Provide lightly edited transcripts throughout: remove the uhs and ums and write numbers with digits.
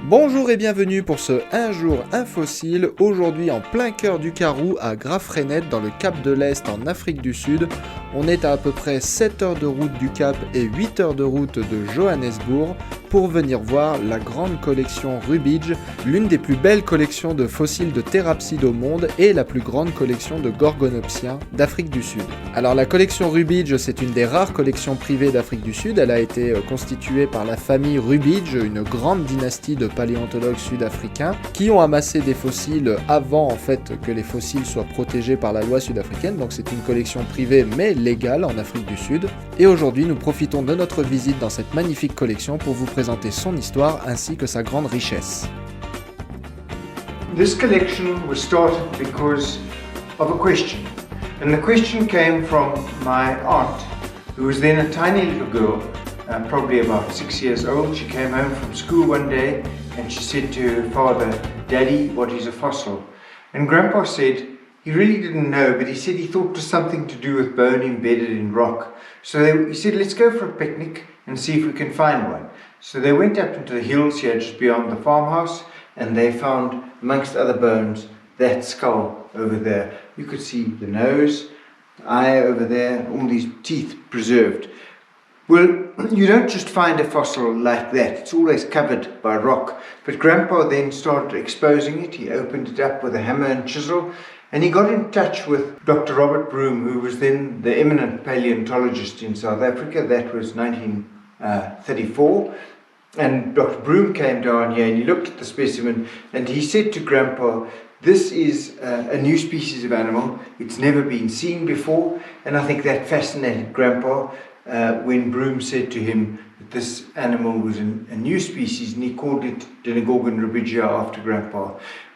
Bonjour et bienvenue pour ce Un jour un fossile, aujourd'hui en plein cœur du Karoo à Graaff-Reinet dans le Cap de l'Est en Afrique du Sud. On est à peu près 7 heures de route du Cap et 8 heures de route de Johannesburg pour venir voir la grande collection Rubidge, l'une des plus belles collections de fossiles de thérapsides au monde et la plus grande collection de gorgonopsiens d'Afrique du Sud. Alors la collection Rubidge, c'est une des rares collections privées d'Afrique du Sud. Elle a été constituée par la famille Rubidge, une grande dynastie de paléontologues sud-africains qui ont amassé des fossiles avant en fait que les fossiles soient protégés par la loi sud-africaine. Donc c'est une collection privée mais légale en Afrique du Sud. Et aujourd'hui nous profitons de notre visite dans cette magnifique collection pour vous présenter son histoire ainsi que sa grande richesse. This collection was started because of a question, and the question came from my aunt, who was then a tiny little girl, probably about 6 years old. She came home from school one day and she said to her father, "Daddy, what is a fossil?" And Grandpa said he really didn't know, but he said he thought it was something to do with bone embedded in rock. So he said, "Let's go for a picnic and see if we can find one." So they went up into the hills here just beyond the farmhouse, and they found, amongst other bones, that skull over there. You could see the nose, the eye over there, all these teeth preserved. Well, you don't just find a fossil like that. It's always covered by rock. But Grandpa then started exposing it. He opened it up with a hammer and chisel, and he got in touch with Dr. Robert Broom, who was then the eminent paleontologist in South Africa. That was 1934. And Dr. Broom came down here and he looked at the specimen and he said to Grandpa, "This is a new species of animal. It's never been seen before." And I think that fascinated Grandpa when Broom said to him that this animal was a new species, and he called it Denegorgon rubigia after Grandpa.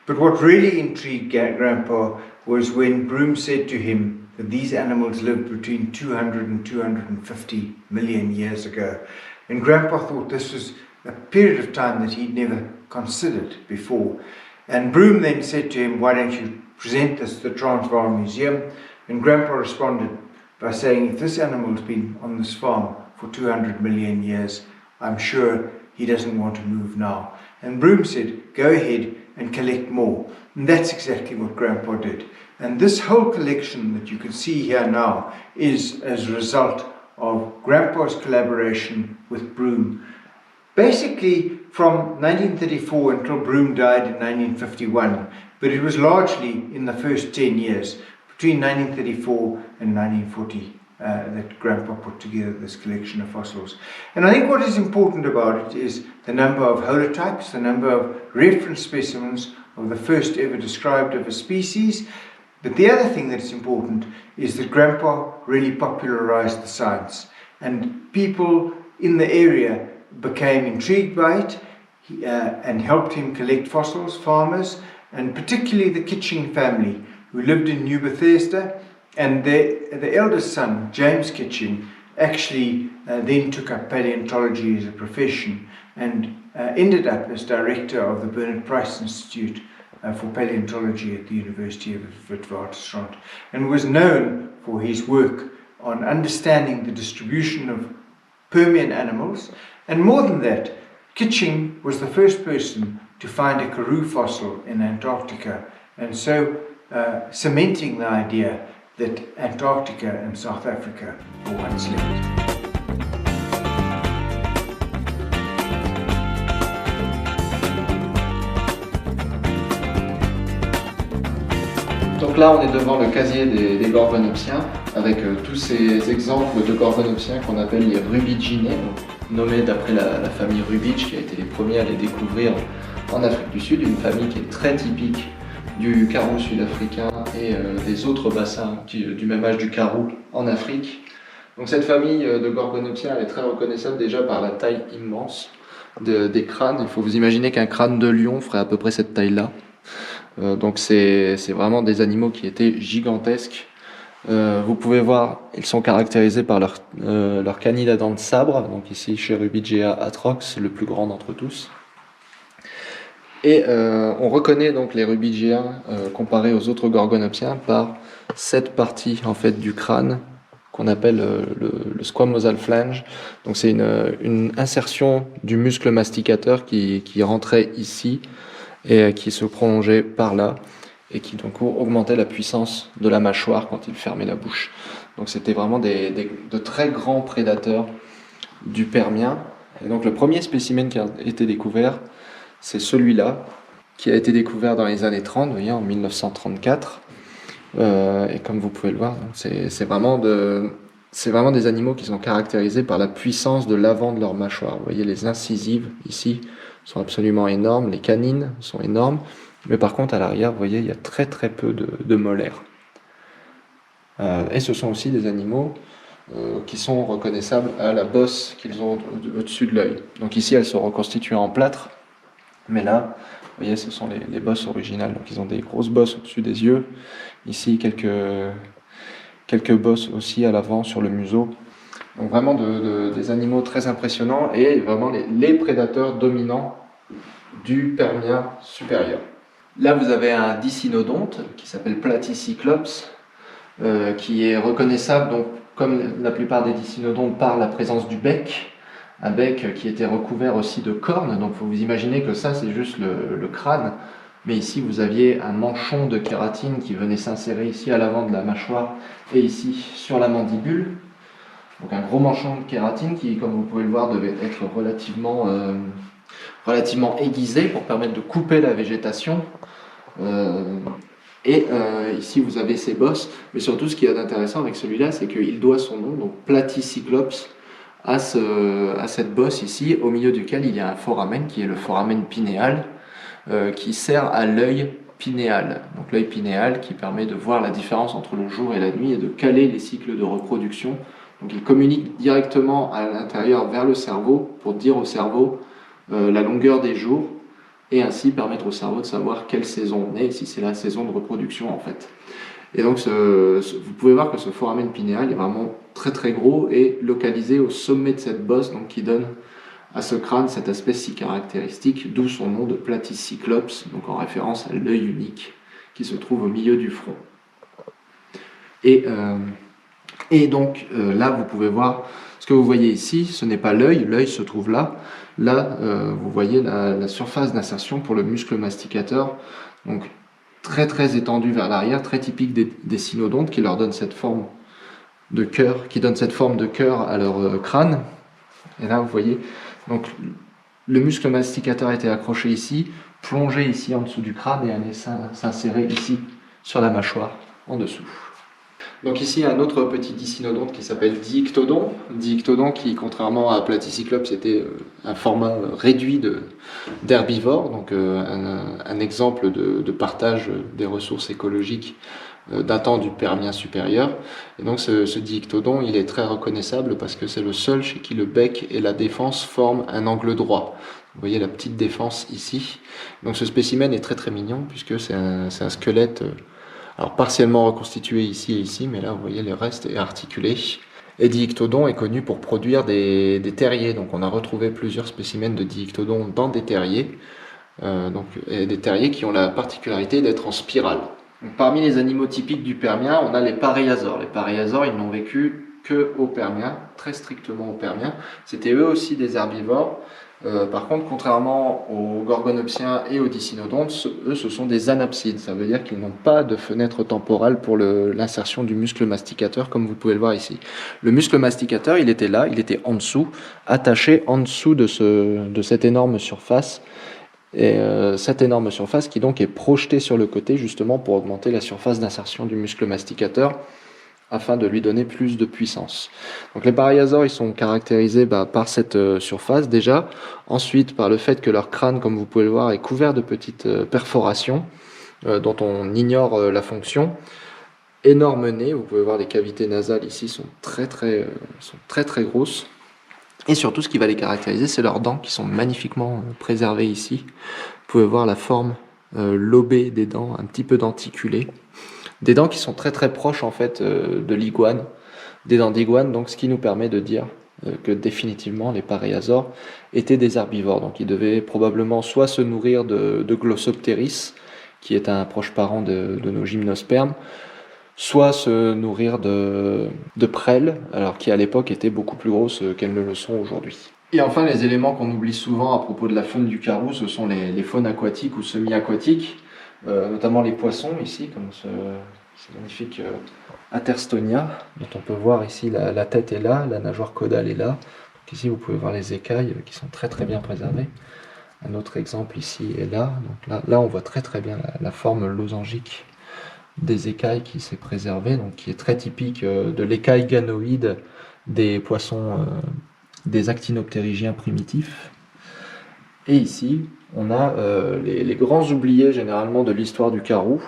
But what really intrigued Grandpa was when Broom said to him that these animals lived between 200 and 250 million years ago. And Grandpa thought this was a period of time that he'd never considered before. And Broom then said to him, "Why don't you present this to the Transvaal Museum?" And Grandpa responded by saying, "If this animal's been on this farm for 200 million years, I'm sure he doesn't want to move now." And Broom said, "Go ahead and collect more." And that's exactly what Grandpa did. And this whole collection that you can see here now is as a result of Grandpa's collaboration with Broom. Basically from 1934 until Broom died in 1951, but it was largely in the first 10 years, between 1934 and 1940, that Grandpa put together this collection of fossils. And I think what is important about it is the number of holotypes, the number of reference specimens of the first ever described of a species. But the other thing that's important is that Grandpa really popularized the science, and people in the area became intrigued by it and helped him collect fossils, farmers, and particularly the Kitching family who lived in New Bethesda. And the eldest son, James Kitching, actually then took up paleontology as a profession and ended up as director of the Bernard Price Institute for Paleontology at the University of Witwatersrand, and was known for his work on understanding the distribution of Permian animals. And more than that, Kitching was the first person to find a Karoo fossil in Antarctica, and so cementing the idea that Antarctica and South Africa were once linked. Donc là on est devant le casier des gorgonopsiens avec tous ces exemples de gorgonopsiens qu'on appelle les rubidginés, nommés d'après la famille Rubidge qui a été les premiers à les découvrir en Afrique du Sud, une famille qui est très typique du Karoo sud-africain et des autres bassins du même âge du Karoo en Afrique. Donc cette famille de gorgonopsiens elle est très reconnaissable déjà par la taille immense des crânes. Il faut vous imaginer qu'un crâne de lion ferait à peu près cette taille-là. Donc c'est vraiment des animaux qui étaient gigantesques. Vous pouvez voir, ils sont caractérisés par leur canine à dents de sabre, donc ici chez Rubidgea atrox, le plus grand d'entre tous. Et on reconnaît donc les Rubidgea comparés aux autres gorgonopsiens par cette partie en fait du crâne qu'on appelle le squamosal flange. Donc c'est une insertion du muscle masticateur qui rentrait ici et qui se prolongeait par là et qui donc augmentait la puissance de la mâchoire quand il fermait la bouche. Donc c'était vraiment de très grands prédateurs du Permien. Et donc le premier spécimen qui a été découvert, c'est celui-là, qui a été découvert dans les années 30, vous voyez, en 1934. Et comme vous pouvez le voir, c'est vraiment des animaux qui sont caractérisés par la puissance de l'avant de leur mâchoire. Vous voyez, les incisives ici sont absolument énormes, les canines sont énormes, mais par contre à l'arrière, vous voyez, il y a très très peu de molaires. Et ce sont aussi des animaux qui sont reconnaissables à la bosse qu'ils ont au-dessus de l'œil. Donc ici, elles sont reconstituées en plâtre, mais là, vous voyez, ce sont les bosses originales. Donc ils ont des grosses bosses au-dessus des yeux. Ici, quelques bosses aussi à l'avant sur le museau. Donc vraiment des animaux très impressionnants et vraiment les prédateurs dominants du Permien supérieur. Là, vous avez un dicynodonte qui s'appelle Platycyclops, qui est reconnaissable, donc, comme la plupart des dicynodontes, par la présence du bec, un bec qui était recouvert aussi de cornes. Donc il faut vous imaginer que ça, c'est juste le crâne, mais ici vous aviez un manchon de kératine qui venait s'insérer ici à l'avant de la mâchoire et ici sur la mandibule. Donc un gros manchon de kératine qui, comme vous pouvez le voir, devait être relativement aiguisé pour permettre de couper la végétation. Ici vous avez ces bosses, mais surtout ce qui est intéressant avec celui-là, c'est qu'il doit son nom, donc Platycyclops, à cette bosse ici, au milieu duquel il y a un foramen qui est le foramen pinéal, qui sert à l'œil pinéal. Donc l'œil pinéal qui permet de voir la différence entre le jour et la nuit et de caler les cycles de reproduction. Donc il communique directement à l'intérieur vers le cerveau pour dire au cerveau la longueur des jours, et ainsi permettre au cerveau de savoir quelle saison on est, si c'est la saison de reproduction en fait. Et donc vous pouvez voir que ce foramen pinéal est vraiment très très gros et localisé au sommet de cette bosse, donc qui donne à ce crâne cet aspect si caractéristique, d'où son nom de Platycyclops, donc en référence à l'œil unique qui se trouve au milieu du front. Et donc là vous pouvez voir ce que vous voyez ici, ce n'est pas l'œil, l'œil se trouve là. Là, vous voyez la surface d'insertion pour le muscle masticateur, donc très très étendue vers l'arrière, très typique des cynodontes qui leur donne cette forme de cœur, à leur crâne. Et là, vous voyez, donc le muscle masticateur était accroché ici, plongé ici en dessous du crâne et allait s'insérer ici sur la mâchoire en dessous. Donc ici un autre petit dicynodonte qui s'appelle Diictodon qui, contrairement à Platycyclops, était un format réduit d'herbivore, donc un exemple de partage des ressources écologiques d'un temps du Permien supérieur. Et donc ce Diictodon, il est très reconnaissable parce que c'est le seul chez qui le bec et la défense forment un angle droit. Vous voyez la petite défense ici. Donc ce spécimen est très très mignon puisque c'est un squelette alors partiellement reconstitué ici et ici, mais là vous voyez le reste est articulé. Et Diictodon est connu pour produire des terriers, donc on a retrouvé plusieurs spécimens de Diictodon dans des terriers, et des terriers qui ont la particularité d'être en spirale. Donc, parmi les animaux typiques du Permien, on a les paréasaures. Les paréasaures, ils n'ont vécu que au Permien, très strictement au Permien. C'était eux aussi des herbivores. Par contre, contrairement aux gorgonopsiens et aux dicynodontes, eux, ce sont des anapsides. Ça veut dire qu'ils n'ont pas de fenêtre temporale pour l'insertion du muscle masticateur, comme vous pouvez le voir ici. Le muscle masticateur, il était là, il était en dessous, attaché en dessous de cette énorme surface. Et cette énorme surface qui donc est projetée sur le côté, justement pour augmenter la surface d'insertion du muscle masticateur, afin de lui donner plus de puissance. Donc les paréasaures, ils sont caractérisés par cette surface déjà, ensuite par le fait que leur crâne, comme vous pouvez le voir, est couvert de petites perforations dont on ignore la fonction. Énorme nez, vous pouvez voir les cavités nasales ici sont très très grosses. Et surtout, ce qui va les caractériser, c'est leurs dents qui sont magnifiquement préservées ici. Vous pouvez voir la forme lobée des dents, un petit peu denticulée. Des dents qui sont très très proches en fait de l'iguane, des dents d'iguane, donc ce qui nous permet de dire que définitivement les paréasaures étaient des herbivores. Donc ils devaient probablement soit se nourrir de Glossopteris, qui est un proche parent de nos gymnospermes, soit se nourrir de prêles, alors qui à l'époque étaient beaucoup plus grosses qu'elles ne le sont aujourd'hui. Et enfin, les éléments qu'on oublie souvent à propos de la faune du Karoo, ce sont les faunes aquatiques ou semi-aquatiques, notamment les poissons ici, comme ce magnifique Atherstonia, dont on peut voir ici la tête est là, la nageoire caudale est là. Donc ici, vous pouvez voir les écailles qui sont très très bien préservées. Un autre exemple ici est là. Donc là on voit très très bien la forme losangique des écailles qui s'est préservée, donc qui est très typique de l'écaille ganoïde des poissons, des actinoptérygiens primitifs. Et ici, on a les grands oubliés généralement de l'histoire du Karoo,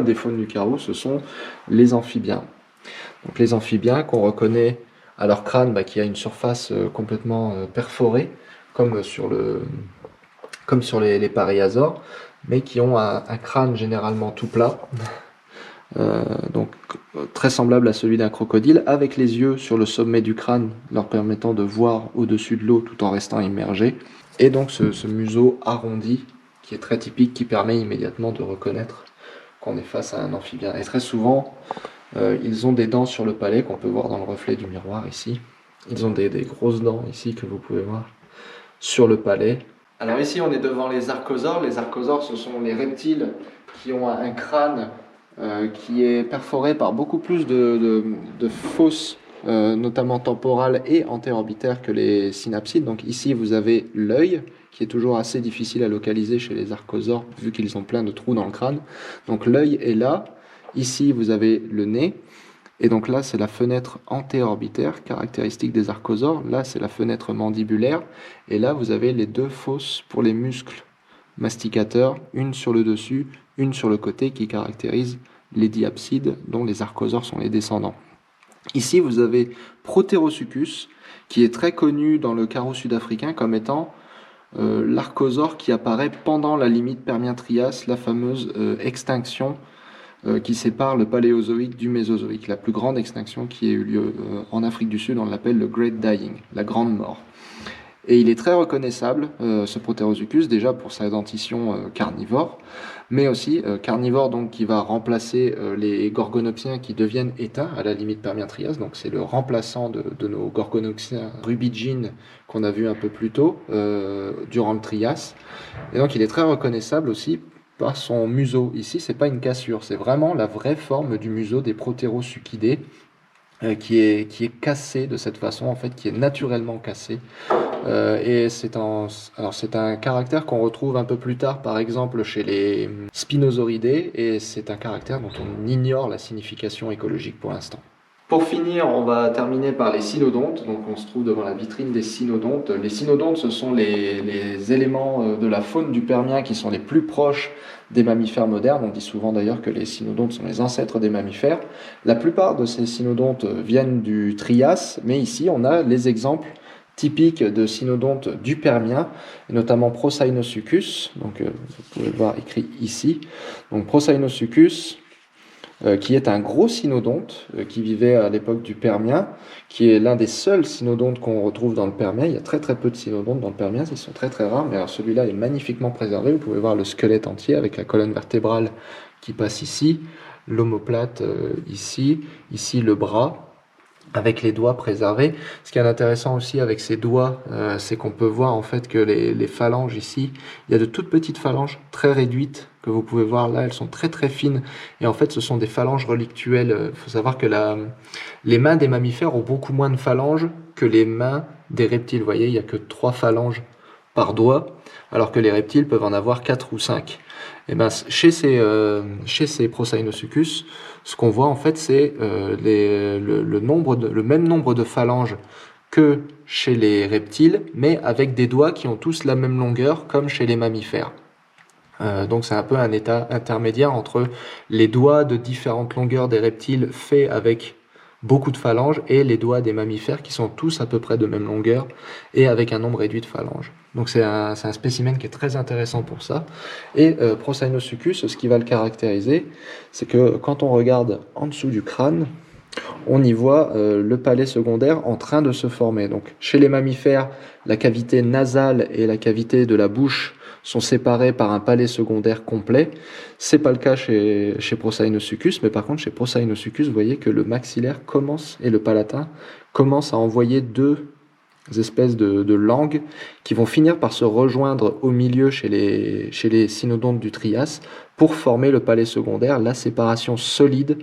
des faunes du Karoo, ce sont les amphibiens. Donc les amphibiens qu'on reconnaît à leur crâne qui a une surface complètement perforée, comme sur les paréasaures, mais qui ont un crâne généralement tout plat, donc très semblable à celui d'un crocodile, avec les yeux sur le sommet du crâne, leur permettant de voir au-dessus de l'eau tout en restant immergé, et donc ce museau arrondi, qui est très typique, qui permet immédiatement de reconnaître qu'on est face à un amphibien. Et très souvent, ils ont des dents sur le palais, qu'on peut voir dans le reflet du miroir ici. Ils ont des grosses dents ici, que vous pouvez voir, sur le palais. Alors ici, on est devant les archosaures. Les archosaures, ce sont les reptiles qui ont un crâne qui est perforé par beaucoup plus de fosses, notamment temporales et antéorbitaires, que les synapsides. Donc ici, vous avez l'œil, qui est toujours assez difficile à localiser chez les archosaures, vu qu'ils ont plein de trous dans le crâne. Donc l'œil est là. Ici, vous avez le nez. Et donc là, c'est la fenêtre antéorbitaire, caractéristique des archosaures. Là, c'est la fenêtre mandibulaire. Et là, vous avez les deux fosses pour les muscles masticateurs, une sur le dessus, une sur le côté, qui caractérisent les diapsides, dont les archosaures sont les descendants. Ici, vous avez Proterosuchus, qui est très connu dans le Karoo sud-africain comme étant l'archosaure qui apparaît pendant la limite Permien-Trias, la fameuse extinction qui sépare le Paléozoïque du Mésozoïque, la plus grande extinction qui a eu lieu en Afrique du Sud. On l'appelle le Great Dying, la grande mort. Et il est très reconnaissable, ce Proterosuchus, déjà pour sa dentition carnivore, mais aussi carnivore donc qui va remplacer les gorgonopsiens qui deviennent éteints à la limite Permien-Trias. Donc c'est le remplaçant de nos gorgonopsiens rubigines qu'on a vu un peu plus tôt durant le Trias. Et donc il est très reconnaissable aussi par son museau. Ici, c'est pas une cassure, c'est vraiment la vraie forme du museau des Proterosuchidés qui est cassé de cette façon, en fait, qui est naturellement cassé. Et c'est un caractère qu'on retrouve un peu plus tard, par exemple, chez les Spinosauridés, et c'est un caractère dont on ignore la signification écologique pour l'instant. Pour finir, on va terminer par les cynodontes. Donc on se trouve devant la vitrine des cynodontes. Les cynodontes, ce sont les éléments de la faune du Permien qui sont les plus proches des mammifères modernes. On dit souvent d'ailleurs que les cynodontes sont les ancêtres des mammifères. La plupart de ces cynodontes viennent du Trias, mais ici on a les exemples typiques de cynodontes du Permien, et notamment Procynosuchus, donc vous pouvez le voir écrit ici. Donc Procynosuchus, qui est un gros cynodonte qui vivait à l'époque du Permien, qui est l'un des seuls cynodontes qu'on retrouve dans le Permien. Il y a très très peu de cynodontes dans le Permien, ils sont très très rares, mais alors celui-là est magnifiquement préservé. Vous pouvez voir le squelette entier avec la colonne vertébrale qui passe ici, l'omoplate ici le bras, avec les doigts préservés. Ce qui est intéressant aussi avec ces doigts, c'est qu'on peut voir en fait que les phalanges ici, il y a de toutes petites phalanges très réduites que vous pouvez voir là, elles sont très très fines, et en fait ce sont des phalanges relictuelles. Il faut savoir que les mains des mammifères ont beaucoup moins de phalanges que les mains des reptiles. Vous voyez, il n'y a que 3 phalanges par doigt, alors que les reptiles peuvent en avoir 4 ou 5. Et ben, chez ces Procynosuchus, ce qu'on voit en fait, c'est le même nombre de phalanges que chez les reptiles, mais avec des doigts qui ont tous la même longueur, comme chez les mammifères. Donc c'est un peu un état intermédiaire entre les doigts de différentes longueurs des reptiles faits avec beaucoup de phalanges et les doigts des mammifères qui sont tous à peu près de même longueur et avec un nombre réduit de phalanges. Donc c'est un spécimen qui est très intéressant pour ça. Et Procynosuchus, ce qui va le caractériser, c'est que quand on regarde en dessous du crâne, on y voit le palais secondaire en train de se former. Donc chez les mammifères, la cavité nasale et la cavité de la bouche sont séparés par un palais secondaire complet. C'est pas le cas chez Procyon-Succus, mais par contre chez Procyon-Succus, vous voyez que le maxillaire commence et le palatin commencent à envoyer deux espèces de langues qui vont finir par se rejoindre au milieu chez les cynodontes du Trias pour former le palais secondaire, la séparation solide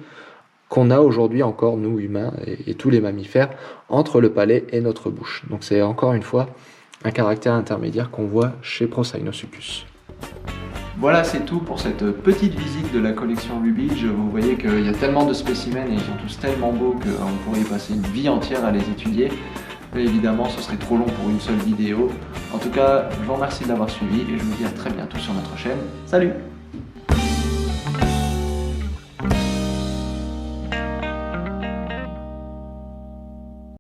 qu'on a aujourd'hui encore, nous humains et tous les mammifères, entre le palais et notre bouche. Donc c'est encore une fois un caractère intermédiaire qu'on voit chez Procyon-Succus. Voilà, c'est tout pour cette petite visite de la collection Lubitsch. Vous voyez qu'il y a tellement de spécimens et ils sont tous tellement beaux qu'on pourrait y passer une vie entière à les étudier. Mais évidemment, ce serait trop long pour une seule vidéo. En tout cas, je vous remercie de l'avoir suivi et je vous dis à très bientôt sur notre chaîne. Salut!